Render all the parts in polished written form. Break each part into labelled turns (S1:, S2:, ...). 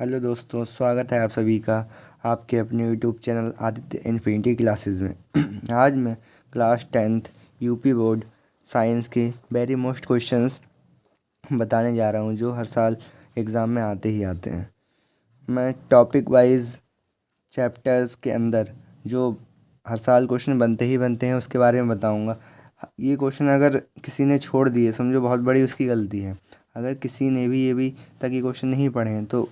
S1: Hello दोस्तों, स्वागत है आप सभी का आपके अपने YouTube channel Aditya infinity classes में। आज मैं class 10th UP board science के वेरी मोस्ट क्वेश्चंस बताने जा रहा हूं जो हर साल एग्ज़ाम में आते ही आते हैं। मैं टॉपिक वाइज चैप्टर्स के अंदर जो हर साल क्वेश्चन बनते ही बनते हैं उसके बारे में बताऊंगा। ये क्वेश्चन अगर किसी ने छोड़ दिए समझो बहुत बड़ी उसकी गलती है। अगर किसी ने भी ये तक ये क्वेश्चन नहीं पढ़े हैं तो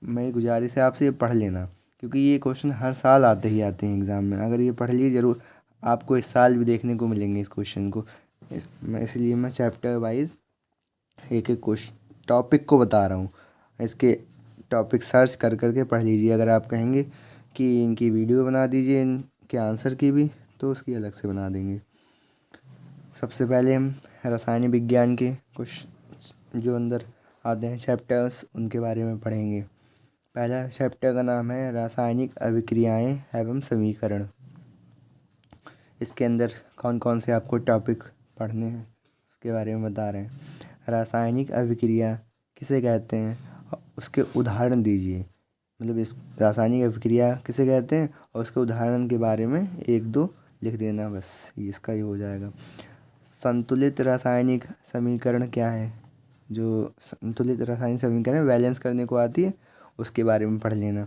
S1: मेरी गुजारिश है आपसे ये पढ़ लेना, क्योंकि ये क्वेश्चन हर साल आते ही आते हैं एग्ज़ाम में। अगर ये पढ़ लिए ज़रूर आपको इस साल भी देखने को मिलेंगे इस क्वेश्चन को। इसलिए मैं चैप्टर वाइज एक एक क्वेश्चन टॉपिक को बता रहा हूँ। इसके टॉपिक सर्च कर करके पढ़ लीजिए। अगर आप कहेंगे कि इनकी वीडियो बना दीजिए इनके आंसर की भी, तो उसकी अलग से बना देंगे। सबसे पहले हम रसायन विज्ञान के कुछ जो अंदर आते हैं चैप्टर्स उनके बारे में पढ़ेंगे। पहला चैप्टर का नाम है रासायनिक अभिक्रियाएं एवं समीकरण। इसके अंदर कौन कौन से आपको टॉपिक पढ़ने हैं उसके बारे में बता रहे हैं। रासायनिक अभिक्रिया किसे कहते हैं और उसके उदाहरण दीजिए। मतलब इस रासायनिक अभिक्रिया किसे कहते हैं और उसके उदाहरण के बारे में एक दो लिख देना, बस इसका ही हो जाएगा। संतुलित रासायनिक समीकरण क्या है? जो संतुलित रासायनिक समीकरण बैलेंस करने को आती है उसके बारे में पढ़ लेना।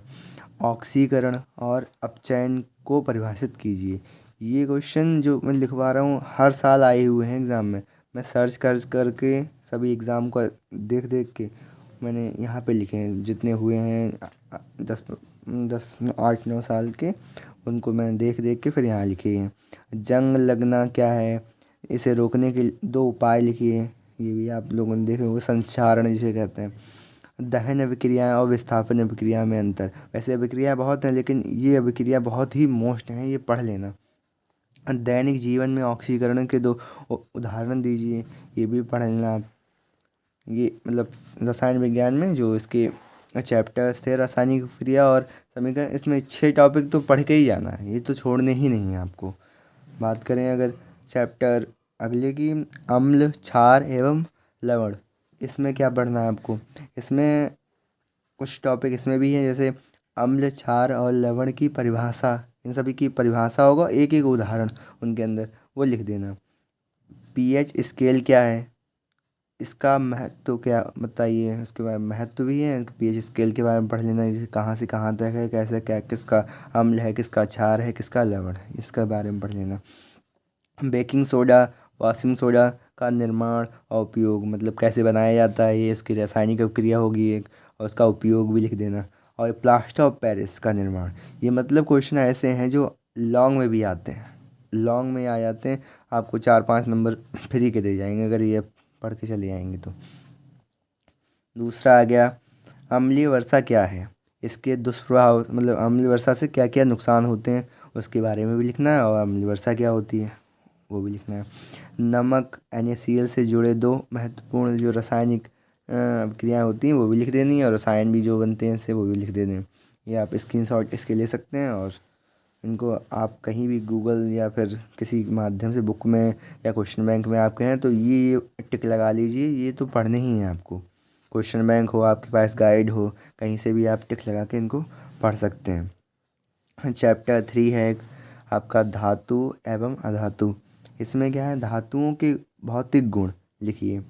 S1: ऑक्सीकरण और अपचयन को परिभाषित कीजिए। ये क्वेश्चन जो मैं लिखवा रहा हूँ हर साल आए हुए हैं एग्ज़ाम में। मैं सर्च कर करके सभी एग्ज़ाम को देख देख के मैंने यहाँ पे लिखे हैं जितने हुए हैं 8-9 साल के, उनको मैंने देख देख के फिर यहाँ लिखे हैं। जंग लगना क्या है? इसे रोकने के दो उपाय लिखिए। ये भी आप लोगों ने देखे होंगे, संक्षारण जिसे कहते हैं। दहन अभिक्रिया और विस्थापन अभिक्रिया में अंतर। वैसे अभिक्रिया बहुत हैं लेकिन ये अभिक्रिया बहुत ही मोस्ट हैं, ये पढ़ लेना। दैनिक जीवन में ऑक्सीकरण के दो उदाहरण दीजिए, ये भी पढ़ लेना आप। ये मतलब रसायन विज्ञान में जो इसके चैप्टर्स थे रासायनिक क्रिया और समीकरण, इसमें 6 टॉपिक तो पढ़ के ही जाना है, ये तो छोड़ने ही नहीं है आपको। बात करें अगर चैप्टर अगले की, अम्ल क्षार एवं लवण, इसमें क्या पढ़ना है आपको? इसमें कुछ टॉपिक इसमें भी हैं, जैसे अम्ल क्षार और लवण की परिभाषा, इन सभी की परिभाषा होगा, एक एक उदाहरण उनके अंदर वो लिख देना। पीएच स्केल क्या है? इसका महत्व क्या बताइए, उसके बारे में महत्व भी है। पीएच स्केल के बारे में पढ़ लेना, जैसे कहाँ से कहाँ तक है, कैसे क्या, किसका अम्ल है, किसका क्षार है, किसका लवण है, इसका बारे में पढ़ लेना। बेकिंग सोडा, वॉशिंग सोडा का निर्माण और उपयोग, मतलब कैसे बनाया जाता है, ये इसकी रासायनिक अभिक्रिया होगी एक, और उसका उपयोग भी लिख देना। और प्लास्टर ऑफ पेरिस का निर्माण, ये मतलब क्वेश्चन ऐसे हैं जो लॉन्ग में भी आते हैं, लॉन्ग में आ जाते हैं। आपको 4-5 नंबर फ्री के दे जाएंगे अगर ये पढ़ के चले आएंगे तो। दूसरा आ गया, अम्लीय वर्षा क्या है? इसके दुष्प्रभाव, मतलब अम्लीय वर्षा से क्या क्या नुकसान होते हैं उसके बारे में भी लिखना है, और अम्लीय वर्षा क्या होती है वो भी लिखना है। नमक NaCl से जुड़े दो महत्वपूर्ण जो रासायनिक क्रियाएं होती हैं वो भी लिख देनी है, और रसायन भी जो बनते हैं इससे वो भी लिख देने हैं। ये आप स्क्रीनशॉट इसके ले सकते हैं, और इनको आप कहीं भी गूगल या फिर किसी माध्यम से बुक में या क्वेश्चन बैंक में आप कहें तो ये टिक लगा लीजिए, ये तो पढ़ने ही हैं आपको। क्वेश्चन बैंक हो, आपके पास गाइड हो, कहीं से भी आप टिक लगा के इनको पढ़ सकते हैं। चैप्टर 3 है आपका धातु एवं अधातु। इसमें क्या है, धातुओं के भौतिक गुण लिखिए।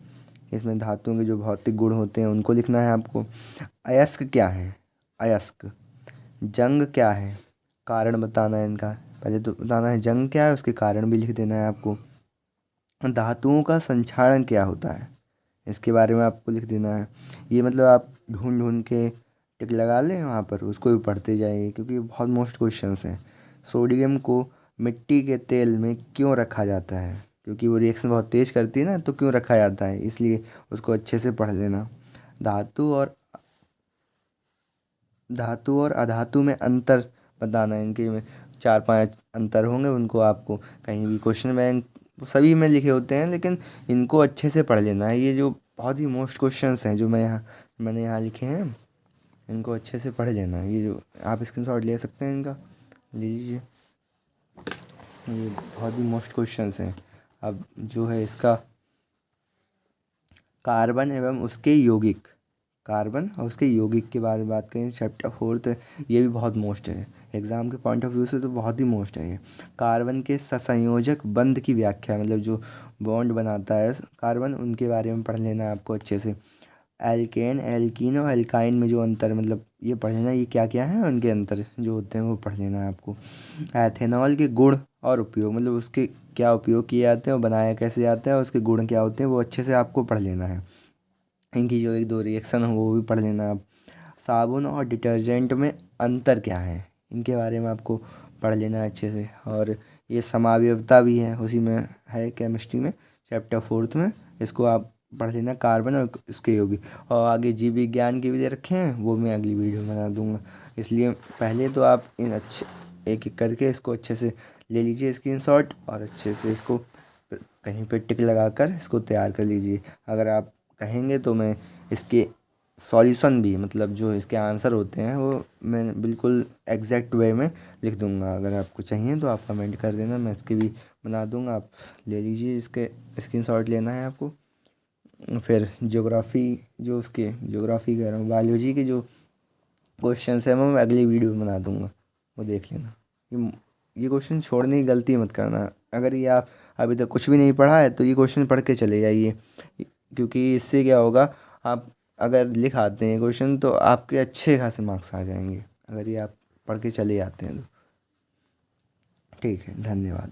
S1: इसमें धातुओं के जो भौतिक गुण होते हैं उनको लिखना है आपको। अयस्क क्या है? अयस्क। जंग क्या है? कारण बताना है इनका। पहले तो बताना है जंग क्या है, उसके कारण भी लिख देना है आपको। धातुओं का संक्षारण क्या होता है, इसके बारे में आपको लिख देना है। ये मतलब आप ढूंढ ढूंढ के टिक लगा लें वहाँ पर, उसको भी पढ़ते जाइए क्योंकि बहुत मोस्ट क्वेश्चंस हैं। सोडियम को मिट्टी के तेल में क्यों रखा जाता है? क्योंकि वो रिएक्शन बहुत तेज करती है ना, तो क्यों रखा जाता है, इसलिए उसको अच्छे से पढ़ लेना। धातु और धातु और अधातु में अंतर बताना है। इनके में 4-5 अंतर होंगे, उनको आपको कहीं भी क्वेश्चन बैंक सभी में लिखे होते हैं, लेकिन इनको अच्छे से पढ़ लेना है। ये जो बहुत ही मोस्ट क्वेश्चंस हैं जो मैंने यहाँ लिखे हैं, इनको अच्छे से पढ़ लेना है। ये जो आप स्क्रीनशॉट ले सकते हैं इनका, ले लीजिए। ये बहुत ही मोस्ट क्वेश्चंस हैं। अब जो है इसका कार्बन एवं उसके यौगिक, कार्बन और उसके यौगिक के बारे में बात करें। चैप्टर 4 ये भी बहुत मोस्ट है, एग्ज़ाम के पॉइंट ऑफ व्यू से तो बहुत ही मोस्ट है ये। कार्बन के ससंयोजक बंध की व्याख्या, मतलब जो बॉन्ड बनाता है कार्बन, उनके बारे में पढ़ लेना है आपको अच्छे से। एल्केन, एल्कीन और एल्काइन में जो अंतर, मतलब ये पढ़ लेना, ये क्या क्या है उनके अंतर जो होते हैं वो पढ़ लेना है आपको। एथेनॉल के गुण और उपयोग, मतलब उसके क्या उपयोग किए जाते हैं और बनाया कैसे जाता है और उसके गुण क्या होते हैं, वो अच्छे से आपको पढ़ लेना है। इनकी जो एक दो रिएक्शन है वो भी पढ़ लेना आप। साबुन और डिटर्जेंट में अंतर क्या है, इनके बारे में आपको पढ़ लेना है अच्छे से। और ये समावयवता भी है, उसी में है केमिस्ट्री में, चैप्टर 4 में। इसको आप पढ़ लेना, कार्बन और इसके यौगिक। और आगे जीव विज्ञान के भी दे रखे हैं, वो मैं अगली वीडियो में बना दूंगा। इसलिए पहले तो आप इन अच्छे एक एक करके इसको अच्छे से ले लीजिए स्क्रीनशॉट, और अच्छे से इसको कहीं पे टिक लगाकर इसको तैयार कर लीजिए। अगर आप कहेंगे तो मैं इसके सॉल्यूशन भी, मतलब जो इसके आंसर होते हैं वो मैं बिल्कुल एग्जैक्ट वे में लिख दूंगा। अगर आपको चाहिए तो आप कमेंट कर देना, मैं इसके भी बना दूंगा। आप ले लीजिए, इसके स्क्रीनशॉट लेना है आपको। फिर ज्योग्राफी, जो उसके ज्योग्राफी कह रहा हूँ, बायोलॉजी के जो क्वेश्चन है मैं अगली वीडियो में बना दूंगा, वो देख लेना। ये क्वेश्चन छोड़ने की गलती मत करना। अगर ये आप अभी तक कुछ भी नहीं पढ़ा है तो ये क्वेश्चन पढ़ के चले जाइए, क्योंकि इससे क्या होगा, आप अगर लिख आते हैं क्वेश्चन तो आपके अच्छे खासे मार्क्स आ जाएंगे, अगर ये आप पढ़ के चले जाते हैं तो। ठीक है, धन्यवाद।